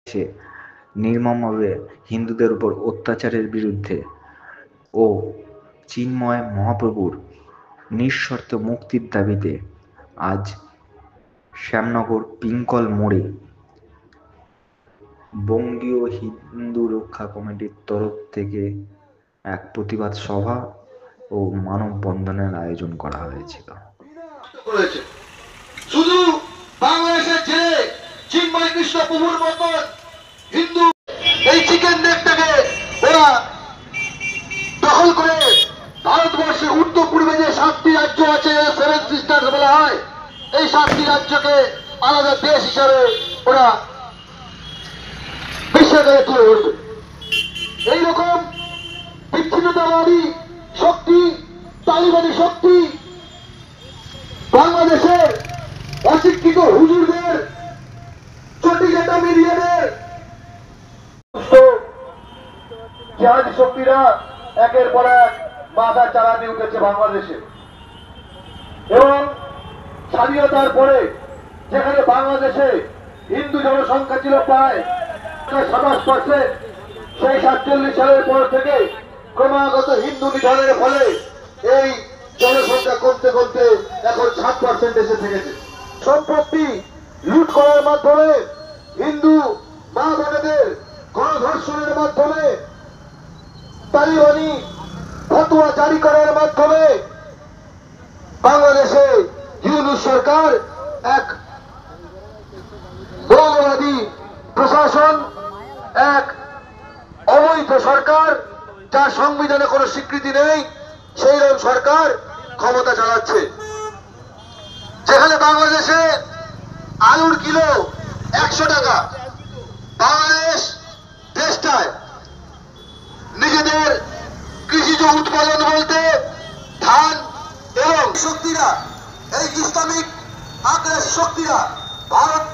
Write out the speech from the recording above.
সে নির্মমভাবে হিন্দুদের উপর অত্যাচারের বিরুদ্ধে ও চিন্ময় মহাপ্রভুর নিঃশর্ত মুক্তির দাবিতে আজ শ্যামনগর পিঙ্কল মোড়ে বঙ্গীয় হিন্দু রক্ষা কমিটির তরফ থেকে এক প্রতিবাদ সভা ও মানববন্ধনের আয়োজন করা হয়েছিল। শুধু বাংলাদেশের ছেলে চিন্ময় কৃষ্ণ প্রভুর মতন হিন্দু এই চিকেন নেকটাকে ওরা দখল করে ভারতবর্ষের উত্তর পূর্বে যে 7টি রাজ্য আছে, 7 সিস্টার্স বলা হয়, এই 7টি রাজ্যকে আলাদা দেশ হিসাবে ওরা বিশ্বে তুলে ধরবে। এইরকম বিচ্ছিন্নতাবাদী শক্তি, তালিবানি শক্তি বাংলাদেশের অশিক্ষিত হুজুরদের, চটিচাটা মিডিয়াদের জিহাদি শক্তিরা একের পর এক মাথা চারা দিয়ে উঠেছে বাংলাদেশে। এবং স্বাধীনতার পরে যেখানে বাংলাদেশে হিন্দু জনসংখ্যা ছিল প্রায় 27%, সেই 47 সালের পর থেকে ক্রমাগত হিন্দু নিধনের ফলে এই জনসংখ্যা কমতে কমতে এখন 7% এসে থেকেছে। সম্পত্তি লুট করার মাধ্যমে, হিন্দু মা বোনেদের গণধর্ষণের মাধ্যমে, তালিবানি ফতোয়া জারি করার মাধ্যমে বাংলাদেশে ইউনূস সরকার এক মৌলবাদী প্রশাসন, এক অবৈধ সরকার, যার সংবিধানে কোনো স্বীকৃতি নেই, সেই রকম সরকার ক্ষমতা চালাচ্ছে। যেখানে বাংলাদেশে আলুর কিলো 100 টাকা, বাংলাদেশ দেশটায় নিজেদের কৃষিজ উৎপাদন বলতে ধান এবং শক্তিরা, এই ইসলামিক আগ্রাসী শক্তিরা ভারত